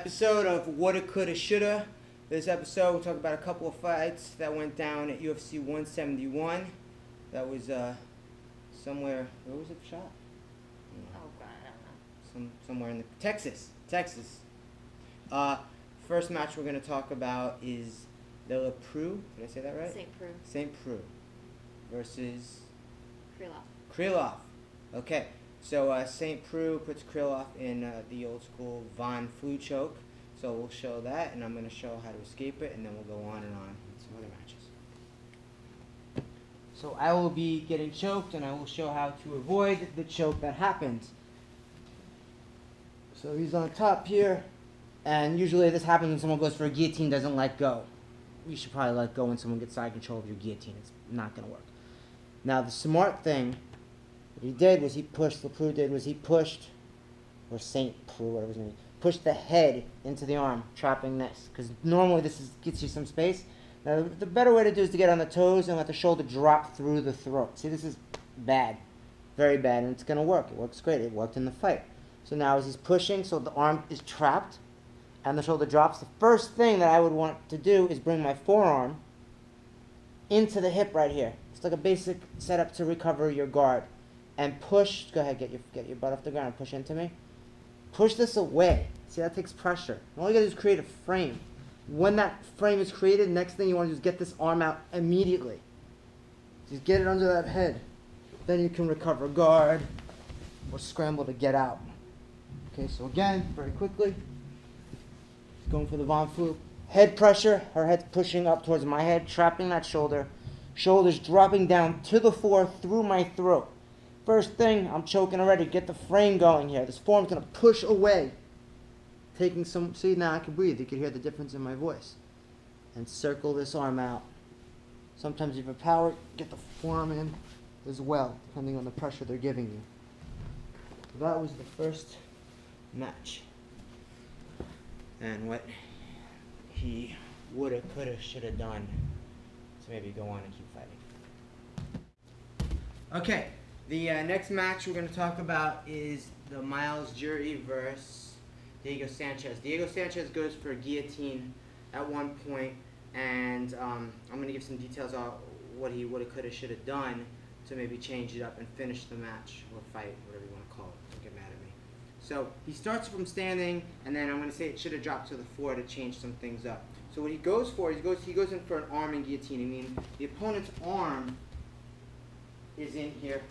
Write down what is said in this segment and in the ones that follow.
episode of Woulda, Coulda, Shoulda. This episode, we'll talk about a couple of fights that went down at UFC 171. That was somewhere. Where was it shot? Oh God, I don't know. Somewhere in Texas. First match we're going to talk about is the Preux. Did I say that right? St. Preux versus Krylov. Okay. So St. Preux puts Krylov in the old school flue choke. So we'll show that, and I'm going to show how to escape it, and then we'll go on and on with some other matches. So I will be getting choked, and I will show how to avoid the choke that happens. So he's on top here, and usually this happens when someone goes for a guillotine, doesn't let go. You should probably let go when someone gets side control of your guillotine. It's not going to work. Now the smart thing what he did was he pushed, or St. Preux, whatever his name is, pushed the head into the arm, trapping this. Because normally this gets you some space. Now the better way to do is to get on the toes and let the shoulder drop through the throat. See, this is bad. Very bad, and it's going to work. It works great. It worked in the fight. So now as he's pushing, so the arm is trapped, and the shoulder drops, the first thing that I would want to do is bring my forearm into the hip right here. It's like a basic setup to recover your guard. And push, go ahead, get your butt off the ground and push into me. Push this away. See, that takes pressure. All you gotta do is create a frame. When that frame is created, next thing you want to do is get this arm out immediately. Just get it under that head. Then you can recover guard or scramble to get out. Okay, so again, very quickly. Going for the flue. Head pressure, her head's pushing up towards my head, trapping that shoulder. Shoulders dropping down to the floor through my throat. First thing, I'm choking already. Get the frame going here. This forearm's going to push away. Taking some, see, now I can breathe. You can hear the difference in my voice. And circle this arm out. Sometimes if you have power, get the forearm in as well, depending on the pressure they're giving you. That was the first match. And what he woulda, coulda, shoulda done to maybe go on and keep fighting. Okay. The next match we're going to talk about is the Myles jury versus Sanchez. Sanchez goes for a guillotine at one point, and I'm going to give some details on what he woulda, coulda, shoulda done to maybe change it up and finish the match or fight, whatever you want to call it. Don't get mad at me. So he starts from standing, and then I'm going to say it should have dropped to the floor to change some things up. So what he goes for, he goes in for an arm and guillotine. I mean, the opponent's arm is in here.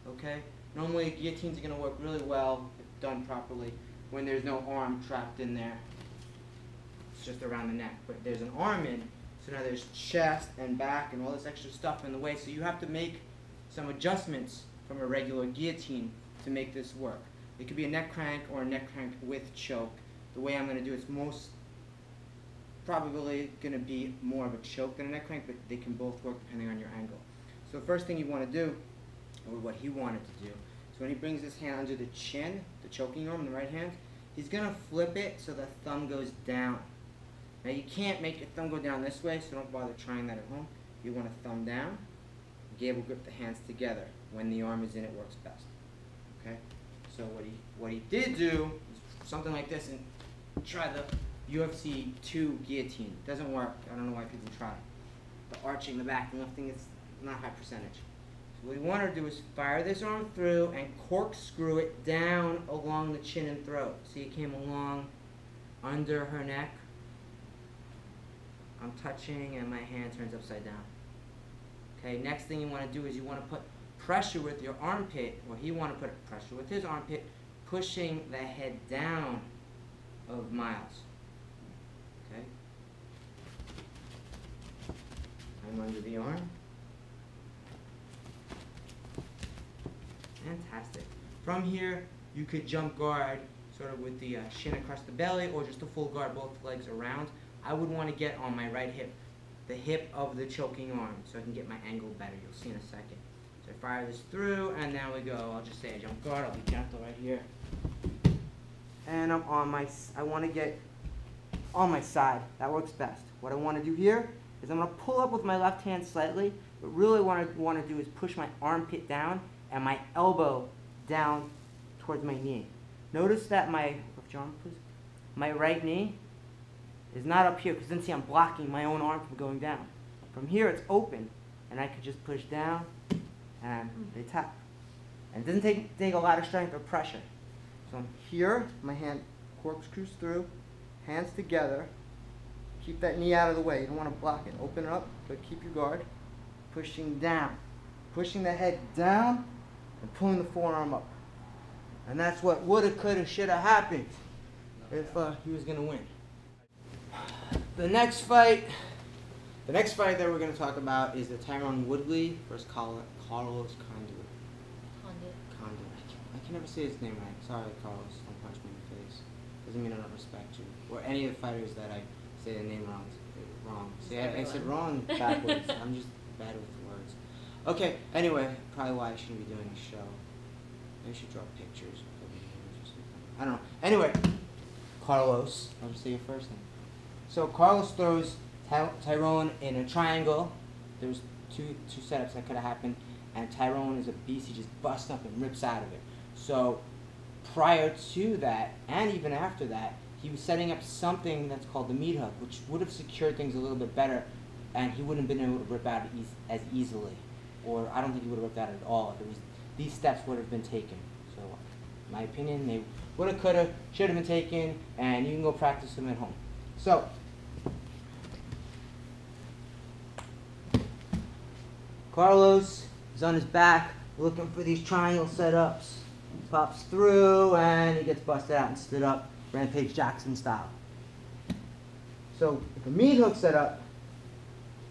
Okay? Normally guillotines are going to work really well if done properly when there's no arm trapped in there. It's just around the neck. But there's an arm in, so now there's chest and back and all this extra stuff in the way. So you have to make some adjustments from a regular guillotine to make this work. It could be a neck crank or a neck crank with choke. The way I'm going to do it's most probably going to be more of a choke than a neck crank, but they can both work depending on your angle. So the first thing you want to do, or what he wanted to do. So when he brings his hand under the chin, the choking arm in the right hand, he's going to flip it so the thumb goes down. Now you can't make your thumb go down this way, so don't bother trying that at home. You want to thumb down, gable grip the hands together. When the arm is in, it works best. Okay? So what he did do is something like this, and try the UFC2 guillotine. It doesn't work. I don't know why people try. The arching, the back, and lifting is not high percentage. What we want to do is fire this arm through and corkscrew it down along the chin and throat. See, it came along under her neck. I'm touching and my hand turns upside down. Okay, next thing you want to do is you want to put pressure with your armpit, or he want to put pressure with his armpit, pushing the head down of Myles. Okay? I'm under the arm. Fantastic. From here, you could jump guard sort of with the shin across the belly, or just a full guard, both legs around. I would want to get on my right hip, the hip of the choking arm, so I can get my angle better. You'll see in a second. So I fire this through, and now we go. I'll just say a jump guard. I'll be gentle right here. And I'm on my, I want to get on my side. That works best. What I want to do here is I'm going to pull up with my left hand slightly, but really what I want to do is push my armpit down and my elbow down towards my knee. Notice that my, lift your arm please. my right knee is not up here, because then see I'm blocking my own arm from going down. From here it's open, and I could just push down, and they tap. And it doesn't take a lot of strength or pressure. So I'm here, my hand corkscrews through, hands together, keep that knee out of the way. You don't want to block it. Open it up, but keep your guard. Pushing down, pushing the head down, and pulling the forearm up. And that's what woulda, coulda, shoulda happened if he was going to win. The next fight that we're going to talk about is the Tyron Woodley versus Carlos Condit. Condit. I can never say his name right. Sorry, Carlos. Don't punch me in the face. Doesn't mean I don't respect you. Or any of the fighters that I say the name wrong. See, I said wrong backwards. I'm just bad with words. Okay, anyway, probably why I shouldn't be doing a show. Maybe I should draw pictures. I don't know. Anyway, Carlos. I'll just say your first name. So Carlos throws Tyron in a triangle. There's two setups that could have happened, and Tyron is a beast. He just busts up and rips out of it. So prior to that, and even after that, he was setting up something that's called the meathook, which would have secured things a little bit better, and he wouldn't have been able to rip out as easily. Or I don't think he would have ripped out at all. These steps would have been taken. So in my opinion, they woulda, coulda, should have been taken, and you can go practice them at home. So Carlos is on his back looking for these triangle setups. Pops through and he gets busted out and stood up, Rampage Jackson style. So with the meat hook setup,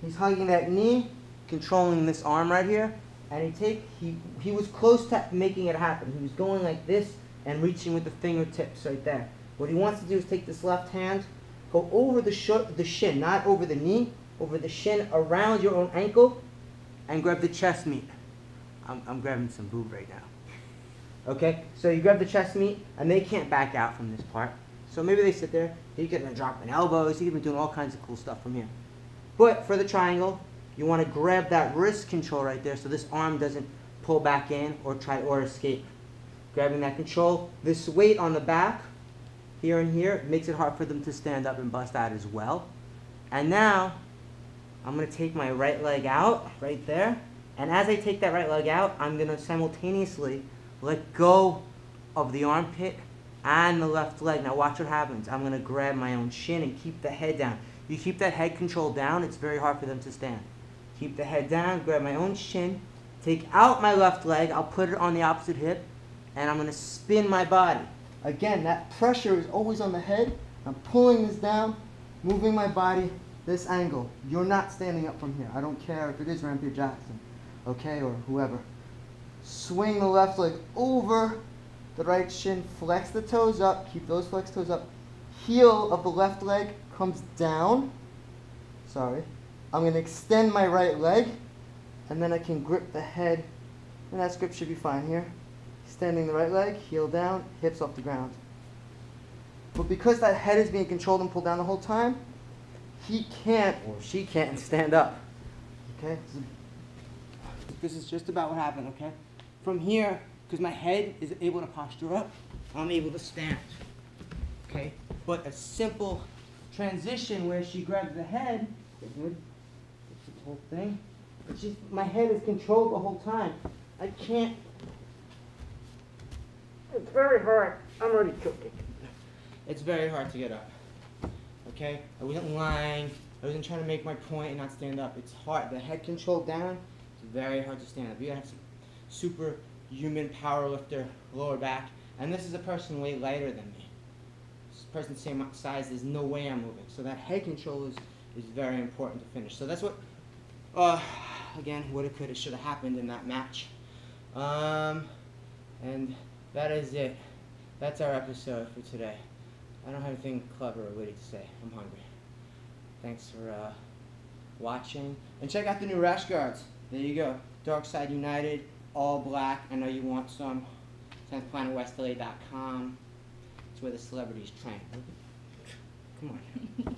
he's hugging that knee, controlling this arm right here, and he was close to making it happen. He was going like this and reaching with the fingertips right there. What he wants to do is take this left hand, go over the shin, not over the knee, over the shin, around your own ankle, and grab the chest meat. I'm grabbing some boob right now. Okay, so you grab the chest meat, and they can't back out from this part. So maybe they sit there. He could have been dropping elbows. He could have been doing all kinds of cool stuff from here. But for the triangle, you want to grab that wrist control right there, so this arm doesn't pull back in or escape. Grabbing that control. This weight on the back, here and here, makes it hard for them to stand up and bust out as well. And now, I'm going to take my right leg out right there. And as I take that right leg out, I'm going to simultaneously let go of the armpit and the left leg. Now watch what happens. I'm going to grab my own shin and keep the head down. You keep that head control down, it's very hard for them to stand. Keep the head down, grab my own shin, take out my left leg, I'll put it on the opposite hip, and I'm going to spin my body. Again, that pressure is always on the head. I'm pulling this down, moving my body this angle. You're not standing up from here. I don't care if it is Rampage Jackson, okay, or whoever. Swing the left leg over the right shin, flex the toes up, keep those flexed toes up. Heel of the left leg comes down. Sorry. I'm going to extend my right leg, and then I can grip the head, and that grip should be fine here. Extending the right leg, heel down, hips off the ground. But because that head is being controlled and pulled down the whole time, he can't or she can't stand up. Okay? This is just about what happened, okay? From here, because my head is able to posture up, I'm able to stand. Okay? But a simple transition where she grabs the head, it's the whole thing. It's just my head is controlled the whole time. I can't. It's very hard. I'm already choking. It's very hard to get up. Okay? I wasn't lying. I wasn't trying to make my point and not stand up. It's hard. The head control down, it's very hard to stand up. You gotta have some superhuman power lifter, lower back. And this is a person way lighter than me. This person same size, there's no way I'm moving. So that head control is very important to finish. So that's what, again, woulda, coulda, shoulda happened in that match. And that is it. That's our episode for today. I don't have anything clever or witty to say. I'm hungry. Thanks for watching. And check out the new rash guards. There you go. Dark Side United, all black. I know you want some. 10thPlanetWestLA.com. It's where the celebrities train. Come on.